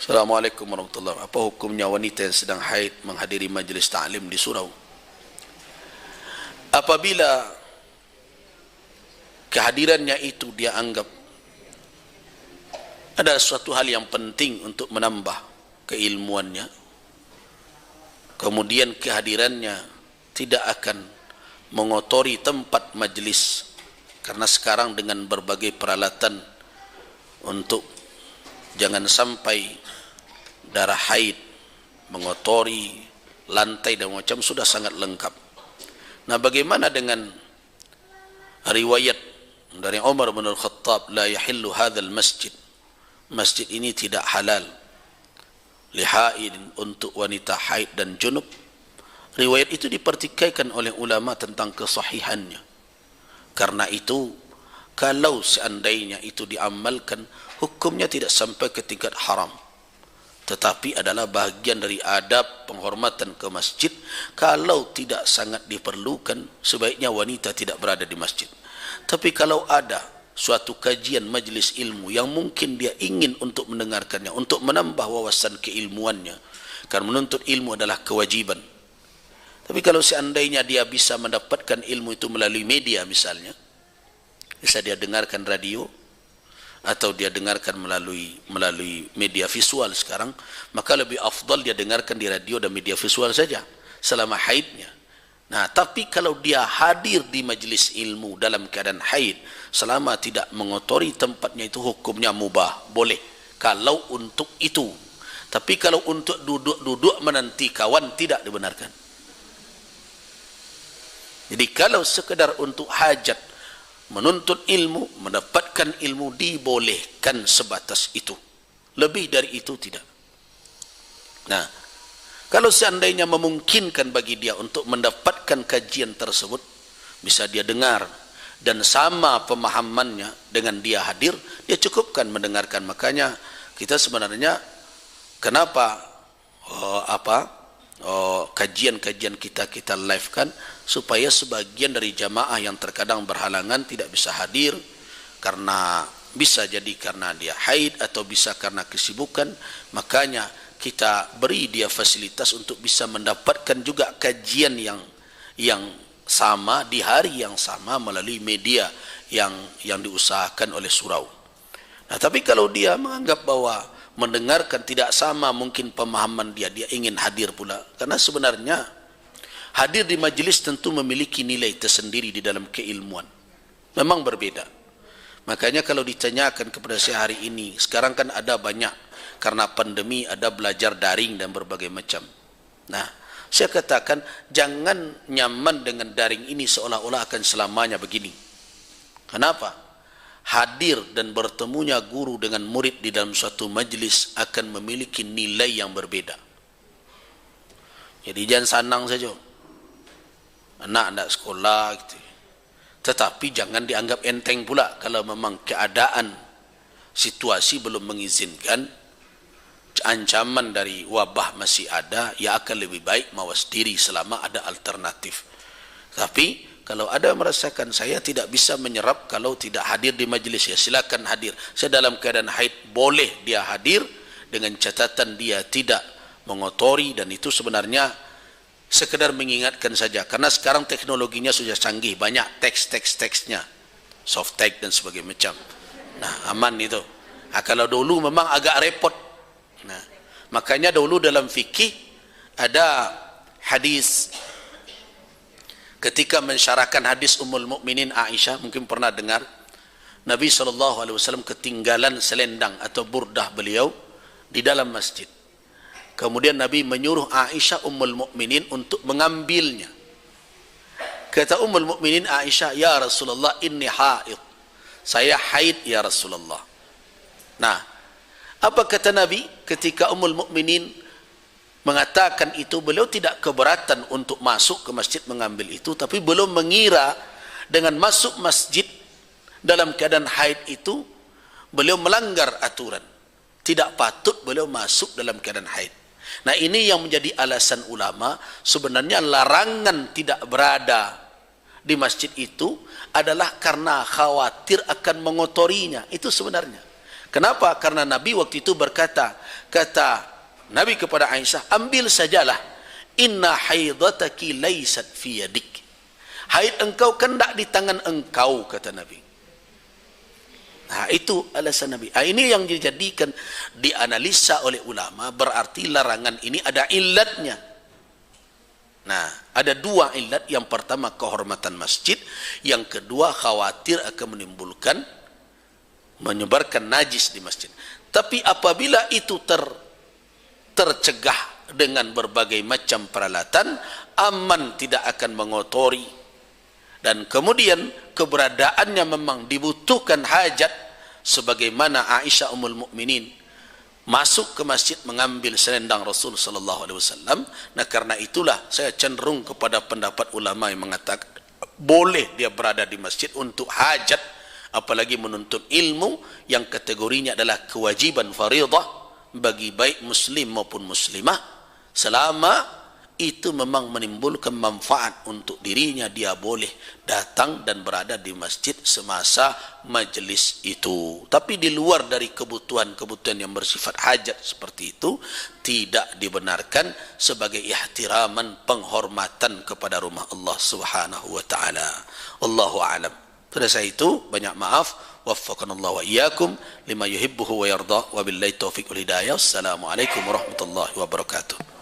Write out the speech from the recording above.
Assalamualaikum warahmatullahi wabarakatuh. Apa hukumnya wanita yang sedang haid menghadiri majlis ta'lim di surau? Apabila kehadirannya itu dia anggap ada suatu hal yang penting untuk menambah keilmuannya, kemudian kehadirannya tidak akan mengotori tempat majlis, karena sekarang dengan berbagai peralatan untuk jangan sampai darah haid mengotori lantai dan macam sudah sangat lengkap. Nah, bagaimana dengan riwayat dari Umar bin Al-Khattab, la yahillu hadzal masjid, masjid ini tidak halal lihaidin, untuk wanita haid dan junub. Riwayat itu dipertikaikan oleh ulama tentang kesahihannya. Karena itu kalau seandainya itu diamalkan, hukumnya tidak sampai ke tingkat haram, tetapi adalah bahagian dari adab penghormatan ke masjid. Kalau tidak sangat diperlukan, sebaiknya wanita tidak berada di masjid. Tapi kalau ada suatu kajian majlis ilmu yang mungkin dia ingin untuk mendengarkannya, untuk menambah wawasan keilmuannya, karena menuntut ilmu adalah kewajiban. Tapi kalau seandainya dia bisa mendapatkan ilmu itu melalui media misalnya, bisa dia dengarkan radio atau dia dengarkan melalui media visual sekarang, maka lebih afdal dia dengarkan di radio dan media visual saja selama haidnya. Nah, tapi kalau dia hadir di majlis ilmu dalam keadaan haid, selama tidak mengotori tempatnya, itu hukumnya mubah, boleh kalau untuk itu. Tapi kalau untuk duduk-duduk menanti kawan, tidak dibenarkan. Jadi kalau sekedar untuk hajat menuntut ilmu, mendapatkan ilmu, dibolehkan sebatas itu. Lebih dari itu tidak. Nah, kalau seandainya memungkinkan bagi dia untuk mendapatkan kajian tersebut, bisa dia dengar dan sama pemahamannya dengan dia hadir, dia cukupkan mendengarkan. Makanya kita sebenarnya kenapa kajian-kajian kita live kan, supaya sebagian dari jamaah yang terkadang berhalangan tidak bisa hadir, karena bisa jadi karena dia haid atau bisa karena kesibukan, makanya kita beri dia fasilitas untuk bisa mendapatkan juga kajian yang sama di hari yang sama melalui media yang diusahakan oleh surau. Nah, tapi kalau dia menganggap bahwa mendengarkan tidak sama mungkin pemahaman dia ingin hadir pula, karena sebenarnya hadir di majlis tentu memiliki nilai tersendiri di dalam keilmuan, memang berbeda. Makanya kalau ditanyakan kepada saya hari ini, sekarang kan ada banyak, karena pandemi ada belajar daring dan berbagai macam. Nah, saya katakan jangan nyaman dengan daring ini seolah-olah akan selamanya begini. Kenapa? Hadir dan bertemunya guru dengan murid di dalam suatu majlis akan memiliki nilai yang berbeda. Jadi jangan sanang saja anak-anak sekolah gitu. Tetapi jangan dianggap enteng pula kalau memang keadaan situasi belum mengizinkan, ancaman dari wabah masih ada, ya akan lebih baik mawas diri selama ada alternatif. Tapi kalau ada merasakan saya tidak bisa menyerap kalau tidak hadir di majlis, ya silakan hadir. Saya dalam keadaan haid, boleh dia hadir dengan catatan dia tidak mengotori, dan itu sebenarnya sekedar mengingatkan saja, karena sekarang teknologinya sudah canggih, banyak teksnya, soft text dan sebagainya macam. Nah, aman itu. Nah, kalau dulu memang agak repot. Nah, makanya dulu dalam fikih ada hadis, ketika mensyarahkan hadis Ummul Mukminin Aisyah, mungkin pernah dengar, Nabi SAW ketinggalan selendang atau burdah beliau di dalam masjid. Kemudian Nabi menyuruh Aisyah Ummul Mukminin untuk mengambilnya. Kata Ummul Mukminin Aisyah, ya Rasulullah, inni haid, saya haid ya Rasulullah. Nah, apa kata Nabi ketika Ummul Mukminin mengatakan itu? Beliau tidak keberatan untuk masuk ke masjid mengambil itu, tapi belum mengira dengan masuk masjid dalam keadaan haid itu beliau melanggar aturan. Tidak patut beliau masuk dalam keadaan haid. Nah, ini yang menjadi alasan ulama, sebenarnya larangan tidak berada di masjid itu adalah karena khawatir akan mengotorinya. Itu sebenarnya. Kenapa? Karena Nabi waktu itu berkata, kata Nabi kepada Aisyah, ambil sajalah, inna haidataki laysat fi yadik. Haid engkau kan tak di tangan engkau, kata Nabi. Nah, itu alasan Nabi. Ini yang dijadikan, dianalisa oleh ulama, berarti larangan ini ada illatnya. Nah, ada dua illat. Yang pertama kehormatan masjid, yang kedua khawatir akan menimbulkan, menyebarkan najis di masjid. Tapi apabila itu tercegah dengan berbagai macam peralatan, aman, tidak akan mengotori, dan kemudian keberadaannya memang dibutuhkan hajat, sebagaimana Aisyah Ummul Mukminin masuk ke masjid mengambil selendang Rasul sallallahu alaihi wasallam. Nah, karena itulah saya cenderung kepada pendapat ulama yang mengatakan boleh dia berada di masjid untuk hajat, apalagi menuntut ilmu yang kategorinya adalah kewajiban fardhah bagi baik muslim maupun muslimah, selama itu memang menimbulkan manfaat untuk dirinya, dia boleh datang dan berada di masjid semasa majlis itu. Tapi di luar dari kebutuhan-kebutuhan yang bersifat hajat seperti itu, tidak dibenarkan sebagai ihtiraman, penghormatan kepada rumah Allah Subhanahu wa taala. Wallahu a'lam. Pada saya itu banyak maaf. Waffaqanallahu wa iyyakum lima yuhibbuhu wa yarda, wa billahi taufiq wal hidayah. Assalamualaikum warahmatullahi wabarakatuh.